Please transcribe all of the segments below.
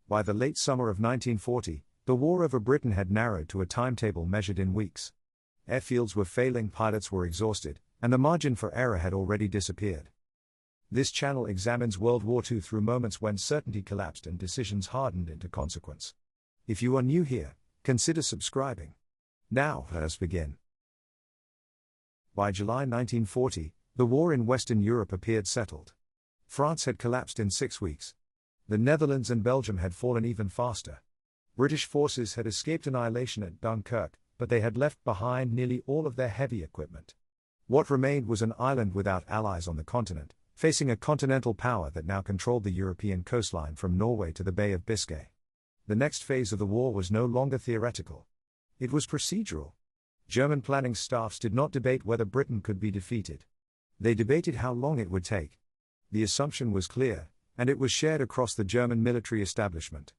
By the late summer of 1940, the war over Britain had narrowed to a timetable measured in weeks. Airfields were failing, pilots were exhausted, and the margin for error had already disappeared. This channel examines World War II through moments when certainty collapsed and decisions hardened into consequence. If you are new here, consider subscribing. Now, let us begin. By July 1940, the war in Western Europe appeared settled. France had collapsed in 6 weeks. The Netherlands and Belgium had fallen even faster. British forces had escaped annihilation at Dunkirk, but they had left behind nearly all of their heavy equipment. What remained was an island without allies on the continent, facing a continental power that now controlled the European coastline from Norway to the Bay of Biscay. The next phase of the war was no longer theoretical. It was procedural. German planning staffs did not debate whether Britain could be defeated. They debated how long it would take. The assumption was clear, and it was shared across the German military establishment.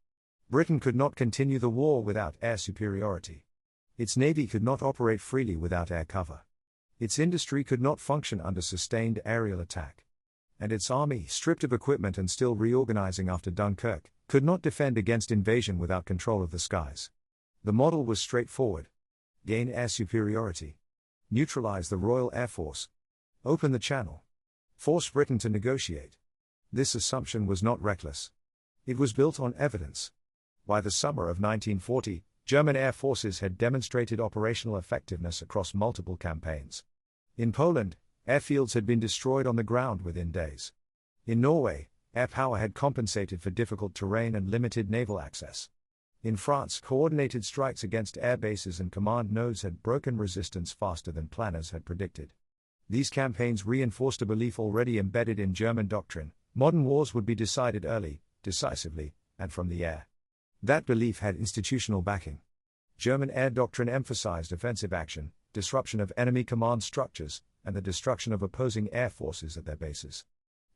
Britain could not continue the war without air superiority. Its navy could not operate freely without air cover. Its industry could not function under sustained aerial attack. And its army, stripped of equipment and still reorganizing after Dunkirk, could not defend against invasion without control of the skies. The model was straightforward. Gain air superiority. Neutralize the Royal Air Force. Open the Channel. Force Britain to negotiate. This assumption was not reckless. It was built on evidence. By the summer of 1940, German air forces had demonstrated operational effectiveness across multiple campaigns. In Poland, airfields had been destroyed on the ground within days. In Norway, air power had compensated for difficult terrain and limited naval access. In France, coordinated strikes against air bases and command nodes had broken resistance faster than planners had predicted. These campaigns reinforced a belief already embedded in German doctrine: modern wars would be decided early, decisively, and from the air. That belief had institutional backing. German air doctrine emphasized offensive action, disruption of enemy command structures, and the destruction of opposing air forces at their bases.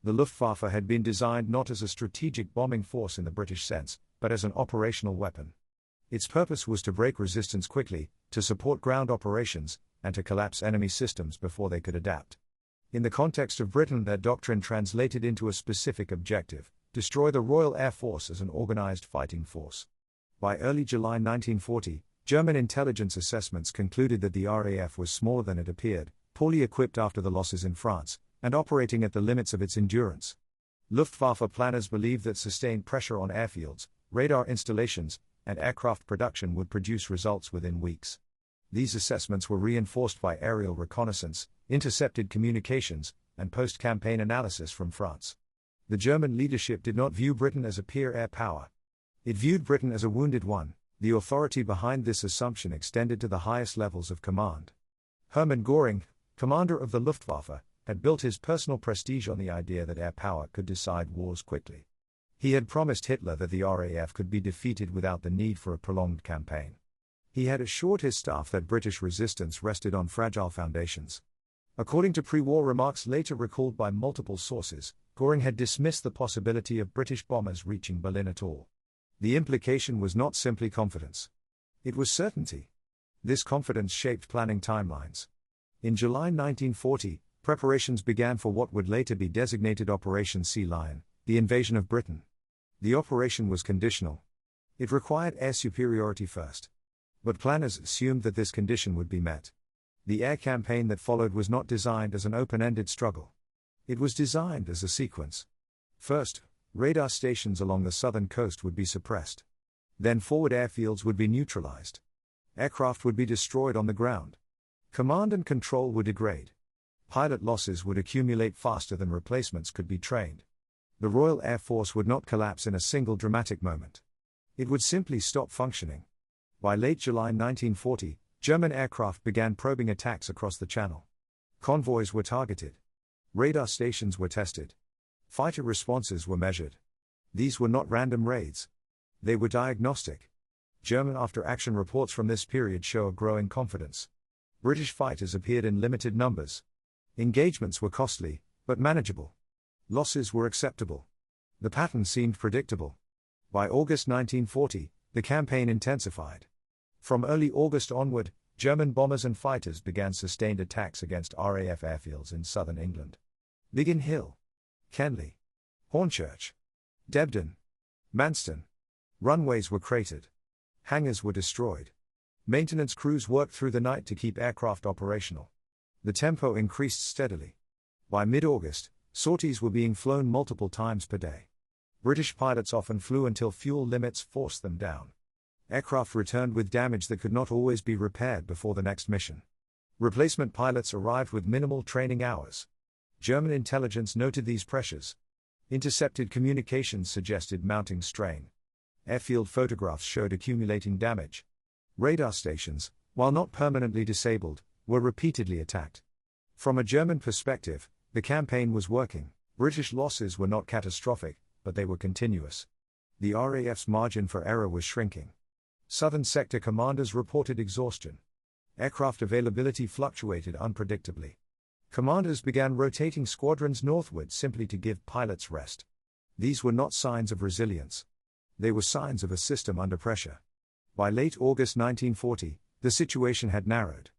The Luftwaffe had been designed not as a strategic bombing force in the British sense, but as an operational weapon. Its purpose was to break resistance quickly, to support ground operations, and to collapse enemy systems before they could adapt. In the context of Britain, their doctrine translated into a specific objective: destroy the Royal Air Force as an organized fighting force. By early July 1940, German intelligence assessments concluded that the RAF was smaller than it appeared, poorly equipped after the losses in France, and operating at the limits of its endurance. Luftwaffe planners believed that sustained pressure on airfields, radar installations, and aircraft production would produce results within weeks. These assessments were reinforced by aerial reconnaissance, intercepted communications, and post-campaign analysis from France. The German leadership did not view Britain as a peer air power. It viewed Britain as a wounded one. The authority behind this assumption extended to the highest levels of command. Hermann Göring, commander of the Luftwaffe, had built his personal prestige on the idea that air power could decide wars quickly. He had promised Hitler that the RAF could be defeated without the need for a prolonged campaign. He had assured his staff that British resistance rested on fragile foundations. According to pre-war remarks later recalled by multiple sources, Göring had dismissed the possibility of British bombers reaching Berlin at all. The implication was not simply confidence. It was certainty. This confidence shaped planning timelines. In July 1940, preparations began for what would later be designated Operation Sea Lion, the invasion of Britain. The operation was conditional. It required air superiority first. But planners assumed that this condition would be met. The air campaign that followed was not designed as an open-ended struggle. It was designed as a sequence. First, radar stations along the southern coast would be suppressed. Then forward airfields would be neutralized. Aircraft would be destroyed on the ground. Command and control would degrade. Pilot losses would accumulate faster than replacements could be trained. The Royal Air Force would not collapse in a single dramatic moment. It would simply stop functioning. By late July 1940, German aircraft began probing attacks across the Channel. Convoys were targeted. Radar stations were tested. Fighter responses were measured. These were not random raids. They were diagnostic. German after-action reports from this period show a growing confidence. British fighters appeared in limited numbers. Engagements were costly, but manageable. Losses were acceptable. The pattern seemed predictable. By August 1940, the campaign intensified. From early August onward, German bombers and fighters began sustained attacks against RAF airfields in southern England. Biggin Hill, Kenley, Hornchurch, Debden, Manston, Runways were cratered. Hangars were destroyed. Maintenance crews worked through the night to keep aircraft operational. The tempo increased steadily. By mid-August, sorties were being flown multiple times per day. British pilots often flew until fuel limits forced them down. Aircraft returned with damage that could not always be repaired before the next mission. Replacement pilots arrived with minimal training hours. German intelligence noted these pressures. Intercepted communications suggested mounting strain. Airfield photographs showed accumulating damage. Radar stations, while not permanently disabled, were repeatedly attacked. From a German perspective, the campaign was working. British losses were not catastrophic, but they were continuous. The RAF's margin for error was shrinking. Southern sector commanders reported exhaustion. Aircraft availability fluctuated unpredictably. Commanders began rotating squadrons northward simply to give pilots rest. These were not signs of resilience. They were signs of a system under pressure. By late August 1940, the situation had narrowed.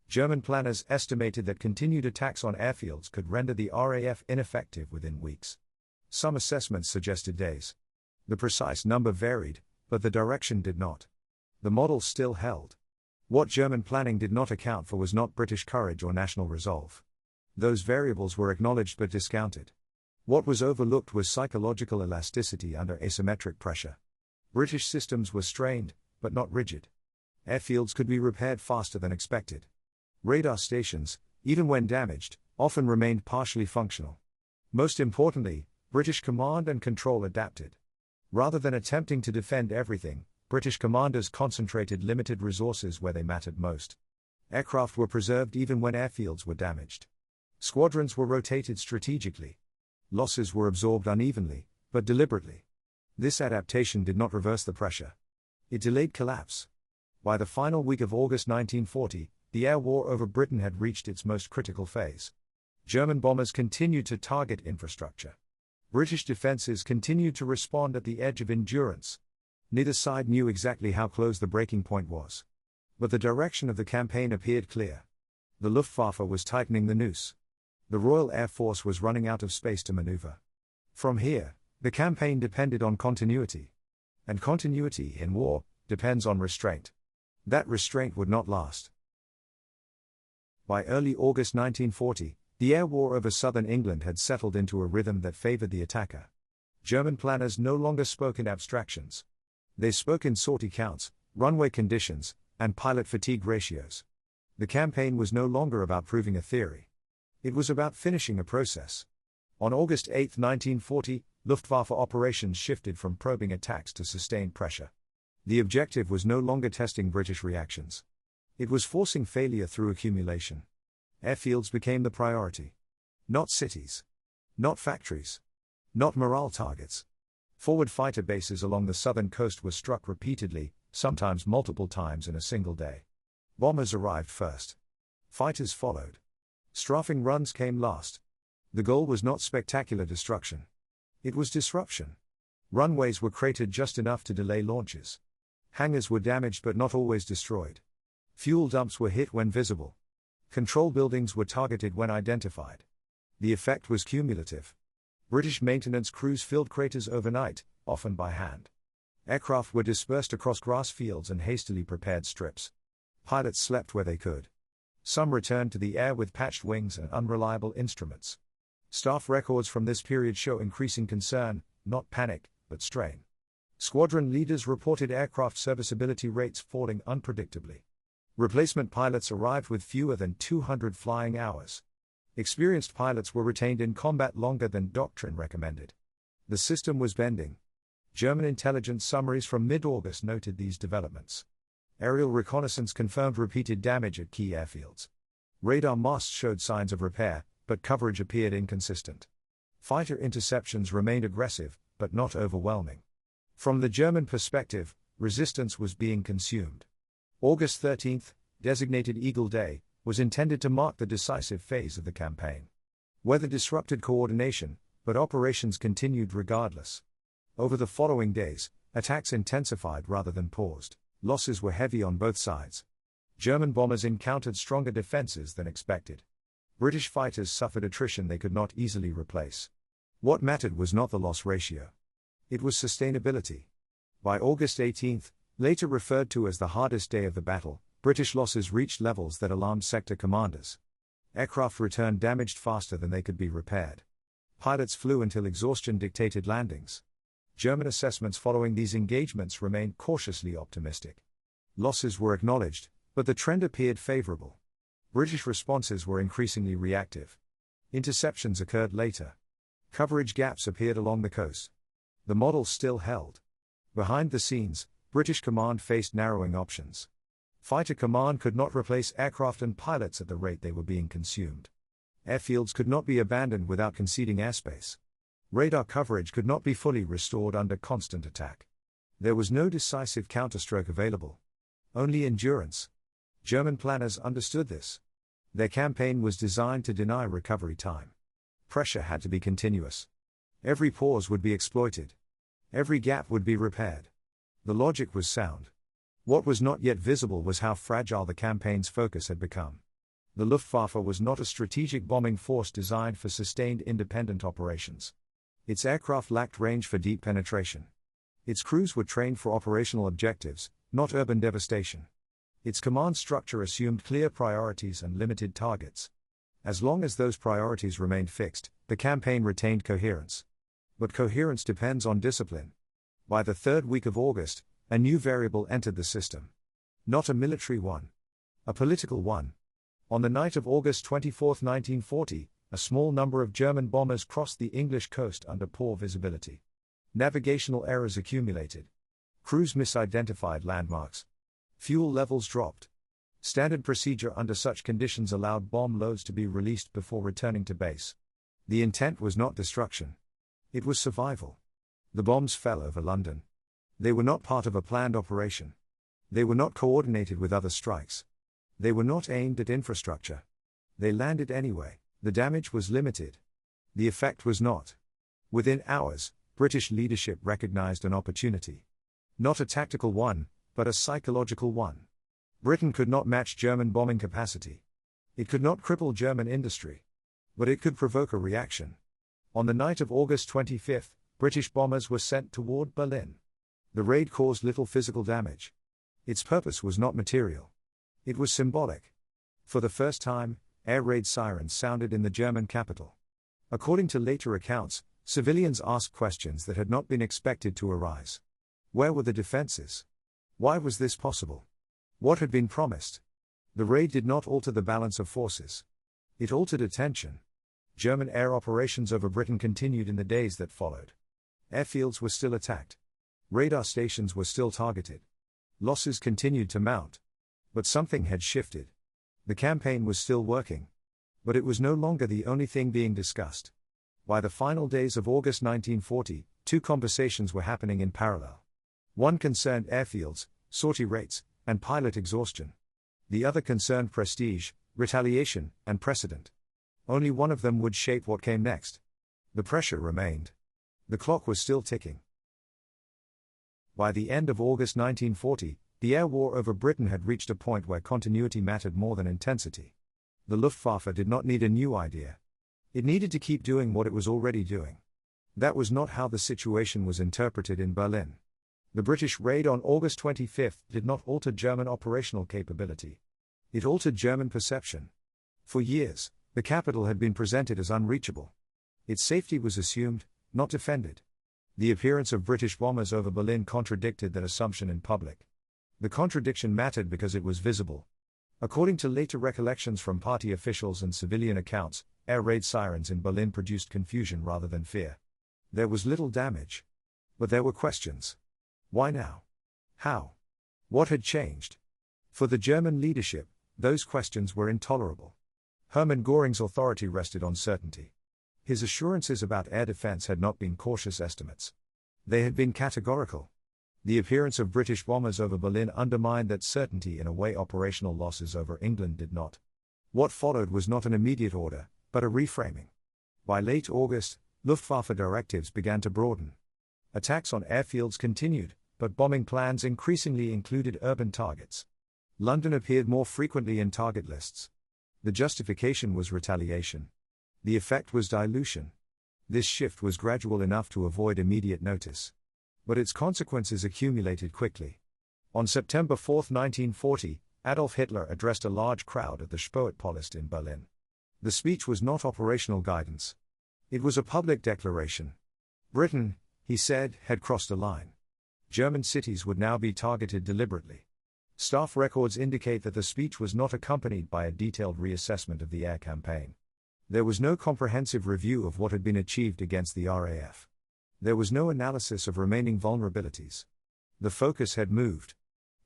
German planners estimated that continued attacks on airfields could render the RAF ineffective within weeks. Some assessments suggested days. The precise number varied, but the direction did not. The model still held. What German planning did not account for was not British courage or national resolve. Those variables were acknowledged but discounted. What was overlooked was psychological elasticity under asymmetric pressure. British systems were strained, but not rigid. Airfields could be repaired faster than expected. Radar stations, even when damaged, often remained partially functional. Most importantly, British command and control adapted. Rather than attempting to defend everything, British commanders concentrated limited resources where they mattered most. Aircraft were preserved even when airfields were damaged. Squadrons were rotated strategically. Losses were absorbed unevenly, but deliberately. This adaptation did not reverse the pressure. It delayed collapse. By the final week of August 1940, the air war over Britain had reached its most critical phase. German bombers continued to target infrastructure. British defenses continued to respond at the edge of endurance. Neither side knew exactly how close the breaking point was. But the direction of the campaign appeared clear. The Luftwaffe was tightening the noose. The Royal Air Force was running out of space to maneuver. From here, the campaign depended on continuity. And continuity in war depends on restraint. That restraint would not last. By early August 1940, the air war over southern England had settled into a rhythm that favored the attacker. German planners no longer spoke in abstractions. They spoke in sortie counts, runway conditions, and pilot fatigue ratios. The campaign was no longer about proving a theory. It was about finishing a process. On August 8, 1940, Luftwaffe operations shifted from probing attacks to sustained pressure. The objective was no longer testing British reactions. It was forcing failure through accumulation. Airfields became the priority. Not cities. Not factories. Not morale targets. Forward fighter bases along the southern coast were struck repeatedly, sometimes multiple times in a single day. Bombers arrived first. Fighters followed. Strafing runs came last. The goal was not spectacular destruction. It was disruption. Runways were cratered just enough to delay launches. Hangars were damaged but not always destroyed. Fuel dumps were hit when visible. Control buildings were targeted when identified. The effect was cumulative. British maintenance crews filled craters overnight, often by hand. Aircraft were dispersed across grass fields and hastily prepared strips. Pilots slept where they could. Some returned to the air with patched wings and unreliable instruments. Staff records from this period show increasing concern, not panic, but strain. Squadron leaders reported aircraft serviceability rates falling unpredictably. Replacement pilots arrived with fewer than 200 flying hours. Experienced pilots were retained in combat longer than doctrine recommended. The system was bending. German intelligence summaries from mid-August noted these developments. Aerial reconnaissance confirmed repeated damage at key airfields. Radar masts showed signs of repair, but coverage appeared inconsistent. Fighter interceptions remained aggressive, but not overwhelming. From the German perspective, resistance was being consumed. August 13, designated Eagle Day, was intended to mark the decisive phase of the campaign. Weather disrupted coordination, but operations continued regardless. Over the following days, attacks intensified rather than paused. Losses were heavy on both sides. German bombers encountered stronger defenses than expected. British fighters suffered attrition they could not easily replace. What mattered was not the loss ratio. It was sustainability. By August 18, later referred to as the hardest day of the battle, British losses reached levels that alarmed sector commanders. Aircraft returned damaged faster than they could be repaired. Pilots flew until exhaustion dictated landings. German assessments following these engagements remained cautiously optimistic. Losses were acknowledged, but the trend appeared favorable. British responses were increasingly reactive. Interceptions occurred later. Coverage gaps appeared along the coast. The model still held. Behind the scenes, British command faced narrowing options. Fighter Command could not replace aircraft and pilots at the rate they were being consumed. Airfields could not be abandoned without conceding airspace. Radar coverage could not be fully restored under constant attack. There was no decisive counterstroke available. Only endurance. German planners understood this. Their campaign was designed to deny recovery time. Pressure had to be continuous. Every pause would be exploited. Every gap would be repaired. The logic was sound. What was not yet visible was how fragile the campaign's focus had become. The Luftwaffe was not a strategic bombing force designed for sustained independent operations. Its aircraft lacked range for deep penetration. Its crews were trained for operational objectives, not urban devastation. Its command structure assumed clear priorities and limited targets. As long as those priorities remained fixed, the campaign retained coherence. But coherence depends on discipline. By the third week of August, a new variable entered the system. Not a military one. A political one. On the night of August 24, 1940, a small number of German bombers crossed the English coast under poor visibility. Navigational errors accumulated. Crews misidentified landmarks. Fuel levels dropped. Standard procedure under such conditions allowed bomb loads to be released before returning to base. The intent was not destruction. It was survival. The bombs fell over London. They were not part of a planned operation. They were not coordinated with other strikes. They were not aimed at infrastructure. They landed anyway. The damage was limited. The effect was not. Within hours, British leadership recognized an opportunity. Not a tactical one, but a psychological one. Britain could not match German bombing capacity. It could not cripple German industry. But it could provoke a reaction. On the night of August 25, British bombers were sent toward Berlin. The raid caused little physical damage. Its purpose was not material. It was symbolic. For the first time, air raid sirens sounded in the German capital. According to later accounts, civilians asked questions that had not been expected to arise. Where were the defenses? Why was this possible? What had been promised? The raid did not alter the balance of forces. It altered attention. German air operations over Britain continued in the days that followed. Airfields were still attacked. Radar stations were still targeted. Losses continued to mount. But something had shifted. The campaign was still working. But it was no longer the only thing being discussed. By the final days of August 1940, two conversations were happening in parallel. One concerned airfields, sortie rates, and pilot exhaustion. The other concerned prestige, retaliation, and precedent. Only one of them would shape what came next. The pressure remained. The clock was still ticking. By the end of August 1940, the air war over Britain had reached a point where continuity mattered more than intensity. The Luftwaffe did not need a new idea. It needed to keep doing what it was already doing. That was not how the situation was interpreted in Berlin. The British raid on August 25 did not alter German operational capability. It altered German perception. For years, the capital had been presented as unreachable. Its safety was assumed, not defended. The appearance of British bombers over Berlin contradicted that assumption in public. The contradiction mattered because it was visible. According to later recollections from party officials and civilian accounts, air raid sirens in Berlin produced confusion rather than fear. There was little damage. But there were questions. Why now? How? What had changed? For the German leadership, those questions were intolerable. Hermann Göring's authority rested on certainty. His assurances about air defense had not been cautious estimates. They had been categorical. The appearance of British bombers over Berlin undermined that certainty in a way operational losses over England did not. What followed was not an immediate order, but a reframing. By late August, Luftwaffe directives began to broaden. Attacks on airfields continued, but bombing plans increasingly included urban targets. London appeared more frequently in target lists. The justification was retaliation. The effect was dilution. This shift was gradual enough to avoid immediate notice. But its consequences accumulated quickly. On September 4, 1940, Adolf Hitler addressed a large crowd at the Spoetpalast in Berlin. The speech was not operational guidance. It was a public declaration. Britain, he said, had crossed a line. German cities would now be targeted deliberately. Staff records indicate that the speech was not accompanied by a detailed reassessment of the air campaign. There was no comprehensive review of what had been achieved against the RAF. There was no analysis of remaining vulnerabilities. The focus had moved.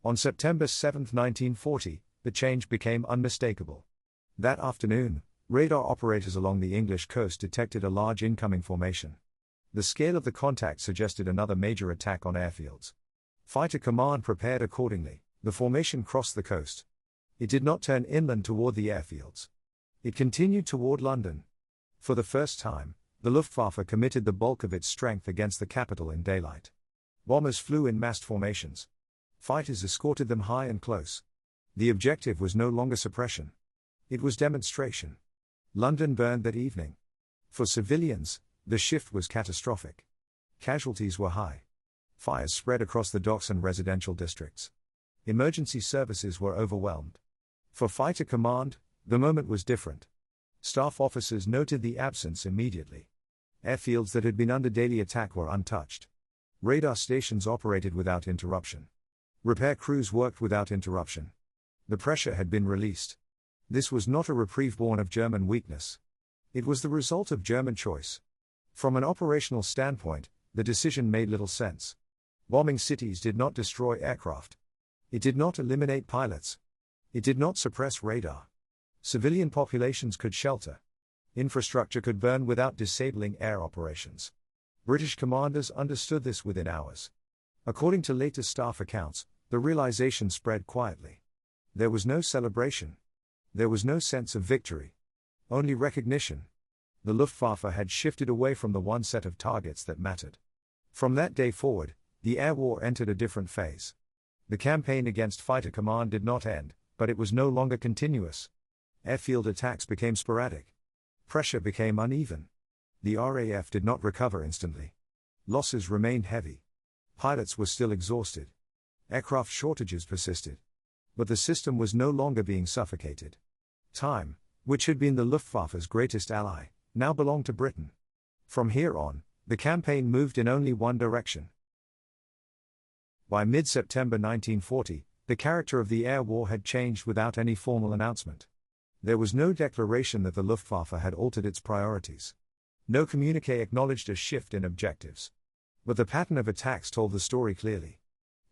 On September 7, 1940, the change became unmistakable. That afternoon, radar operators along the English coast detected a large incoming formation. The scale of the contact suggested another major attack on airfields. Fighter Command prepared accordingly. The formation crossed the coast. It did not turn inland toward the airfields. It continued toward London. For the first time, the Luftwaffe committed the bulk of its strength against the capital in daylight. Bombers flew in massed formations. Fighters escorted them high and close. The objective was no longer suppression. It was demonstration. London burned that evening. For civilians, the shift was catastrophic. Casualties were high. Fires spread across the docks and residential districts. Emergency services were overwhelmed. For Fighter Command, the moment was different. Staff officers noted the absence immediately. Airfields that had been under daily attack were untouched. Radar stations operated without interruption. Repair crews worked without interruption. The pressure had been released. This was not a reprieve born of German weakness. It was the result of German choice. From an operational standpoint, the decision made little sense. Bombing cities did not destroy aircraft. It did not eliminate pilots. It did not suppress radar. Civilian populations could shelter. Infrastructure could burn without disabling air operations. British commanders understood this within hours. According to later staff accounts, the realization spread quietly. There was no celebration. There was no sense of victory. Only recognition. The Luftwaffe had shifted away from the one set of targets that mattered. From that day forward, the air war entered a different phase. The campaign against Fighter Command did not end, but it was no longer continuous. Airfield attacks became sporadic. Pressure became uneven. The RAF did not recover instantly. Losses remained heavy. Pilots were still exhausted. Aircraft shortages persisted. But the system was no longer being suffocated. Time, which had been the Luftwaffe's greatest ally, now belonged to Britain. From here on, the campaign moved in only one direction. By mid-September 1940, the character of the air war had changed without any formal announcement. There was no declaration that the Luftwaffe had altered its priorities. No communiqué acknowledged a shift in objectives. But the pattern of attacks told the story clearly.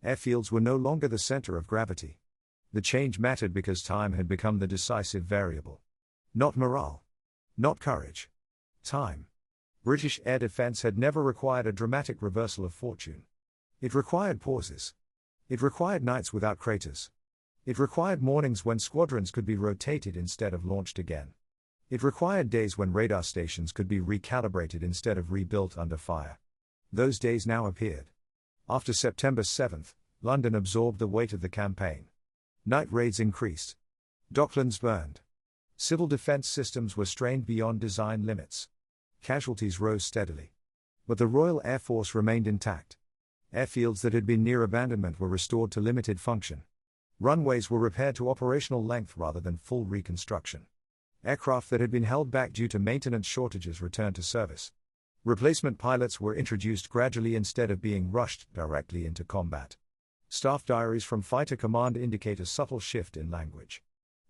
Airfields were no longer the center of gravity. The change mattered because time had become the decisive variable. Not morale. Not courage. Time. British air defense had never required a dramatic reversal of fortune. It required pauses. It required nights without craters. It required mornings when squadrons could be rotated instead of launched again. It required days when radar stations could be recalibrated instead of rebuilt under fire. Those days now appeared. After September 7, London absorbed the weight of the campaign. Night raids increased. Docklands burned. Civil defense systems were strained beyond design limits. Casualties rose steadily. But the Royal Air Force remained intact. Airfields that had been near abandonment were restored to limited function. Runways were repaired to operational length rather than full reconstruction. Aircraft that had been held back due to maintenance shortages returned to service. Replacement pilots were introduced gradually instead of being rushed directly into combat. Staff diaries from Fighter Command indicate a subtle shift in language.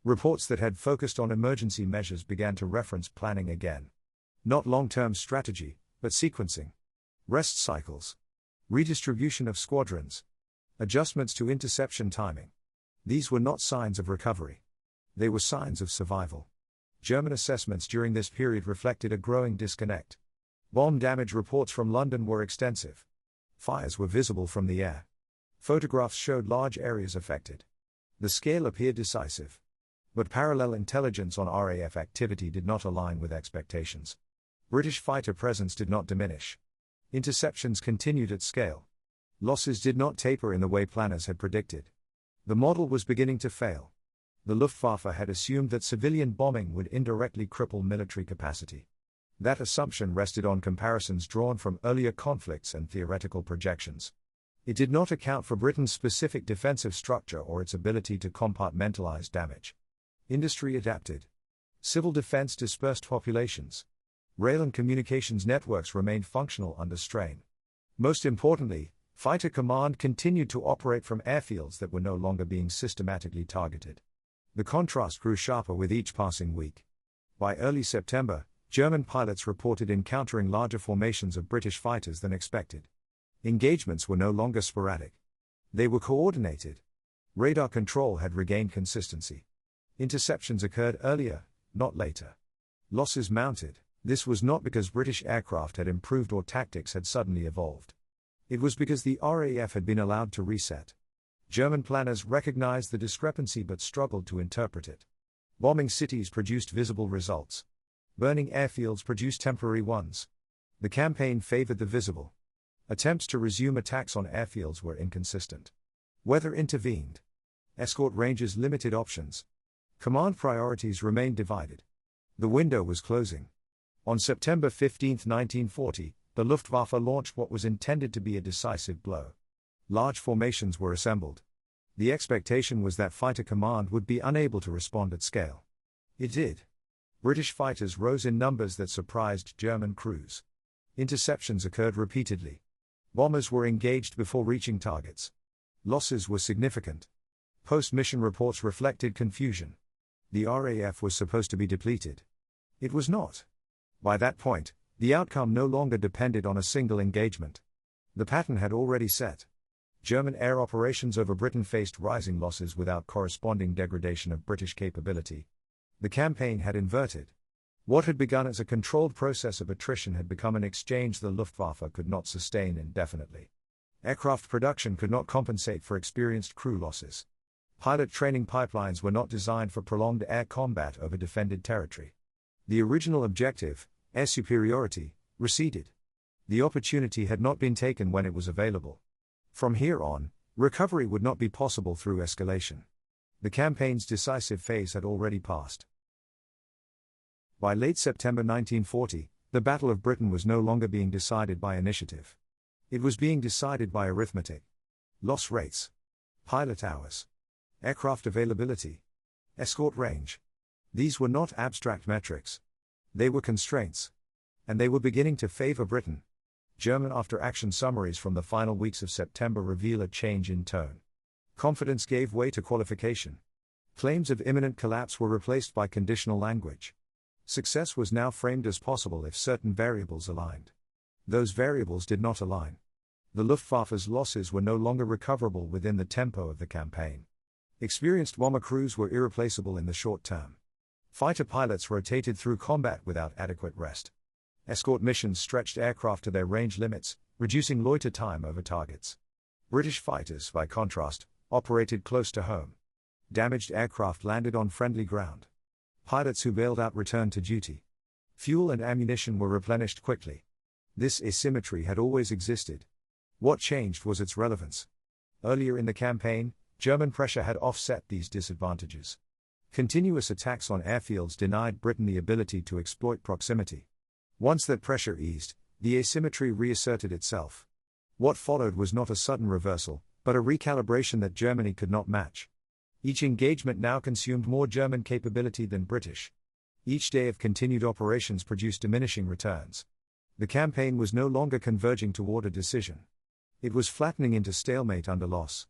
Reports that had focused on emergency measures began to reference planning again. Not long-term strategy, but sequencing. Rest cycles. Redistribution of squadrons. Adjustments to interception timing. These were not signs of recovery. They were signs of survival. German assessments during this period reflected a growing disconnect. Bomb damage reports from London were extensive. Fires were visible from the air. Photographs showed large areas affected. The scale appeared decisive. But parallel intelligence on RAF activity did not align with expectations. British fighter presence did not diminish. Interceptions continued at scale. Losses did not taper in the way planners had predicted. The model was beginning to fail. The Luftwaffe had assumed that civilian bombing would indirectly cripple military capacity. That assumption rested on comparisons drawn from earlier conflicts and theoretical projections. It did not account for Britain's specific defensive structure or its ability to compartmentalize damage. Industry adapted. Civil defense dispersed populations. Rail and communications networks remained functional under strain. Most importantly, Fighter Command continued to operate from airfields that were no longer being systematically targeted. The contrast grew sharper with each passing week. By early September, German pilots reported encountering larger formations of British fighters than expected. Engagements were no longer sporadic. They were coordinated. Radar control had regained consistency. Interceptions occurred earlier, not later. Losses mounted. This was not because British aircraft had improved or tactics had suddenly evolved. It was because the RAF had been allowed to reset. German planners recognized the discrepancy but struggled to interpret it. Bombing cities produced visible results. Burning airfields produced temporary ones. The campaign favored the visible. Attempts to resume attacks on airfields were inconsistent. Weather intervened. Escort ranges limited options. Command priorities remained divided. The window was closing. On September 15, 1940, the Luftwaffe launched what was intended to be a decisive blow. Large formations were assembled. The expectation was that Fighter Command would be unable to respond at scale. It did. British fighters rose in numbers that surprised German crews. Interceptions occurred repeatedly. Bombers were engaged before reaching targets. Losses were significant. Post-mission reports reflected confusion. The RAF was supposed to be depleted. It was not. By that point, the outcome no longer depended on a single engagement. The pattern had already set. German air operations over Britain faced rising losses without corresponding degradation of British capability. The campaign had inverted. What had begun as a controlled process of attrition had become an exchange the Luftwaffe could not sustain indefinitely. Aircraft production could not compensate for experienced crew losses. Pilot training pipelines were not designed for prolonged air combat over defended territory. The original objective, air superiority, receded. The opportunity had not been taken when it was available. From here on, recovery would not be possible through escalation. The campaign's decisive phase had already passed. By late September 1940, the Battle of Britain was no longer being decided by initiative. It was being decided by arithmetic. Loss rates. Pilot hours. Aircraft availability. Escort range. These were not abstract metrics. They were constraints. And they were beginning to favor Britain. German after-action summaries from the final weeks of September reveal a change in tone. Confidence gave way to qualification. Claims of imminent collapse were replaced by conditional language. Success was now framed as possible if certain variables aligned. Those variables did not align. The Luftwaffe's losses were no longer recoverable within the tempo of the campaign. Experienced bomber crews were irreplaceable in the short term. Fighter pilots rotated through combat without adequate rest. Escort missions stretched aircraft to their range limits, reducing loiter time over targets. British fighters, by contrast, operated close to home. Damaged aircraft landed on friendly ground. Pilots who bailed out returned to duty. Fuel and ammunition were replenished quickly. This asymmetry had always existed. What changed was its relevance. Earlier in the campaign, German pressure had offset these disadvantages. Continuous attacks on airfields denied Britain the ability to exploit proximity. Once that pressure eased, the asymmetry reasserted itself. What followed was not a sudden reversal, but a recalibration that Germany could not match. Each engagement now consumed more German capability than British. Each day of continued operations produced diminishing returns. The campaign was no longer converging toward a decision. It was flattening into stalemate under loss.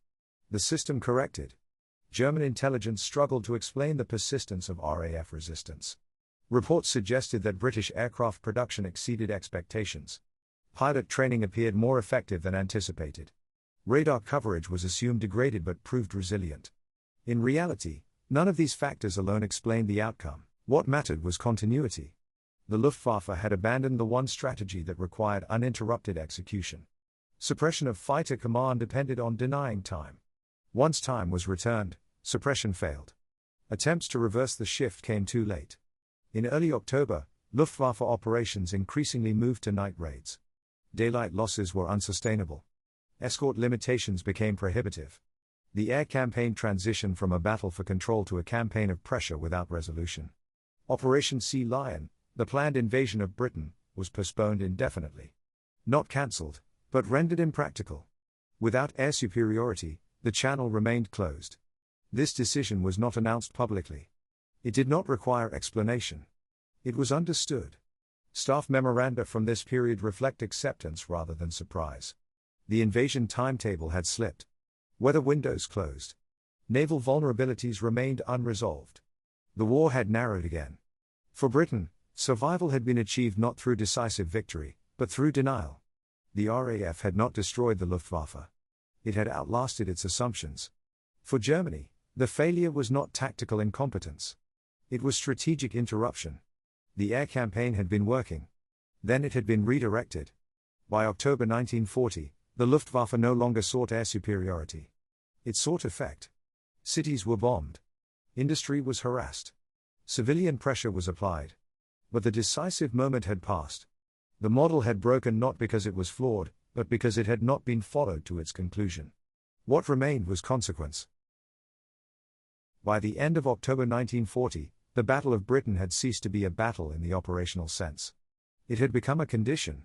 The system corrected. German intelligence struggled to explain the persistence of RAF resistance. Reports suggested that British aircraft production exceeded expectations. Pilot training appeared more effective than anticipated. Radar coverage was assumed degraded but proved resilient. In reality, none of these factors alone explained the outcome. What mattered was continuity. The Luftwaffe had abandoned the one strategy that required uninterrupted execution. Suppression of Fighter Command depended on denying time. Once time was returned, suppression failed. Attempts to reverse the shift came too late. In early October, Luftwaffe operations increasingly moved to night raids. Daylight losses were unsustainable. Escort limitations became prohibitive. The air campaign transitioned from a battle for control to a campaign of pressure without resolution. Operation Sea Lion, The planned invasion of Britain was postponed indefinitely. Not cancelled, but rendered impractical. Without air superiority, the channel remained closed. This decision was not announced publicly. It did not require explanation. It was understood. Staff memoranda from this period reflect acceptance rather than surprise. The invasion timetable had slipped. Weather windows closed. Naval vulnerabilities remained unresolved. The war had narrowed again. For Britain, survival had been achieved not through decisive victory, but through denial. The RAF had not destroyed the Luftwaffe. It had outlasted its assumptions. For Germany, the failure was not tactical incompetence. It was strategic interruption. The air campaign had been working. Then it had been redirected. By October 1940, the Luftwaffe no longer sought air superiority. It sought effect. Cities were bombed. Industry was harassed. Civilian pressure was applied. But the decisive moment had passed. The model had broken not because it was flawed, but because it had not been followed to its conclusion. What remained was consequence. By the end of October 1940, the Battle of Britain had ceased to be a battle in the operational sense. It had become a condition.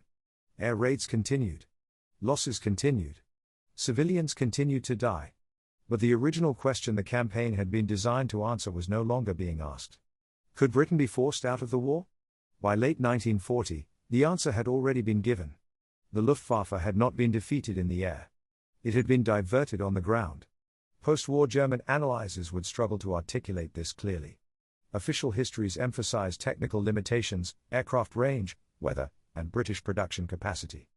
Air raids continued. Losses continued. Civilians continued to die. But the original question the campaign had been designed to answer was no longer being asked. Could Britain be forced out of the war? By late 1940, the answer had already been given. The Luftwaffe had not been defeated in the air. It had been diverted on the ground. Post-war German analyzers would struggle to articulate this clearly. Official histories emphasize technical limitations, aircraft range, weather, and British production capacity.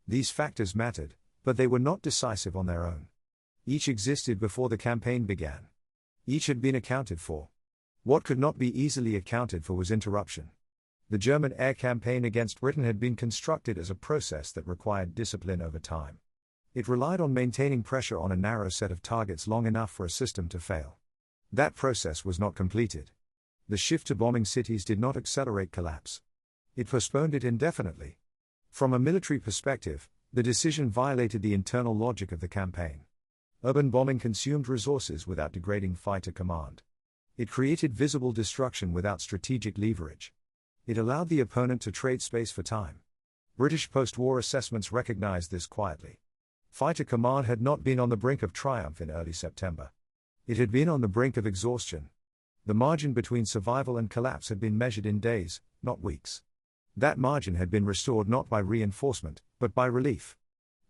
These factors mattered, but they were not decisive on their own. Each existed before the campaign began. Each had been accounted for. What could not be easily accounted for was interruption. The German air campaign against Britain had been constructed as a process that required discipline over time. It relied on maintaining pressure on a narrow set of targets long enough for a system to fail. That process was not completed. The shift to bombing cities did not accelerate collapse. It postponed it indefinitely. From a military perspective, the decision violated the internal logic of the campaign. Urban bombing consumed resources without degrading fighter command. It created visible destruction without strategic leverage. It allowed the opponent to trade space for time. British post-war assessments recognized this quietly. Fighter command had not been on the brink of triumph in early September. It had been on the brink of exhaustion. The margin between survival and collapse had been measured in days, not weeks. That margin had been restored not by reinforcement, but by relief.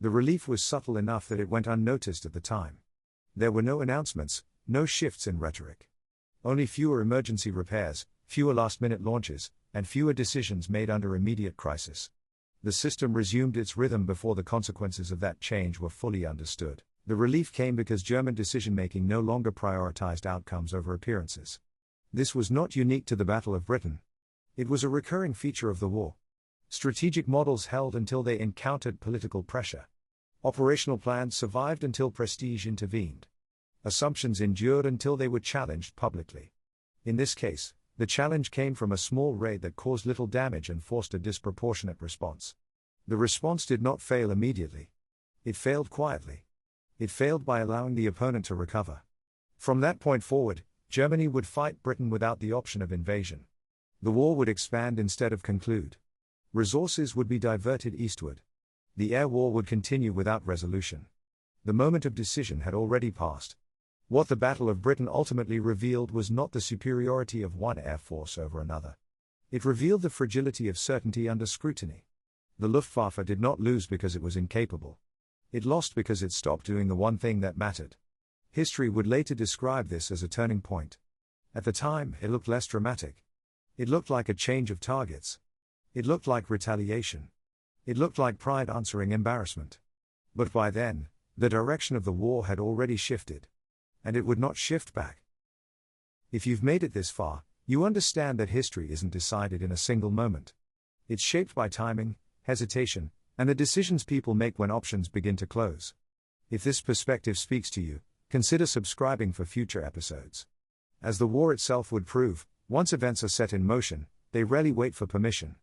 The relief was subtle enough that it went unnoticed at the time. There were no announcements, no shifts in rhetoric. Only fewer emergency repairs, fewer last-minute launches, and fewer decisions made under immediate crisis. The system resumed its rhythm before the consequences of that change were fully understood. The relief came because German decision-making no longer prioritized outcomes over appearances. This was not unique to the Battle of Britain. It was a recurring feature of the war. Strategic models held until they encountered political pressure. Operational plans survived until prestige intervened. Assumptions endured until they were challenged publicly. In this case, the challenge came from a small raid that caused little damage and forced a disproportionate response. The response did not fail immediately. It failed quietly. It failed by allowing the opponent to recover. From that point forward, Germany would fight Britain without the option of invasion. The war would expand instead of conclude. Resources would be diverted eastward. The air war would continue without resolution. The moment of decision had already passed. What the Battle of Britain ultimately revealed was not the superiority of one air force over another. It revealed the fragility of certainty under scrutiny. The Luftwaffe did not lose because it was incapable. It lost because it stopped doing the one thing that mattered. History would later describe this as a turning point. At the time, it looked less dramatic. It looked like a change of targets. It looked like retaliation. It looked like pride answering embarrassment. But by then, the direction of the war had already shifted. And it would not shift back. If you've made it this far, you understand that history isn't decided in a single moment. It's shaped by timing, hesitation, and the decisions people make when options begin to close. If this perspective speaks to you, consider subscribing for future episodes. As the war itself would prove, once events are set in motion, they rarely wait for permission.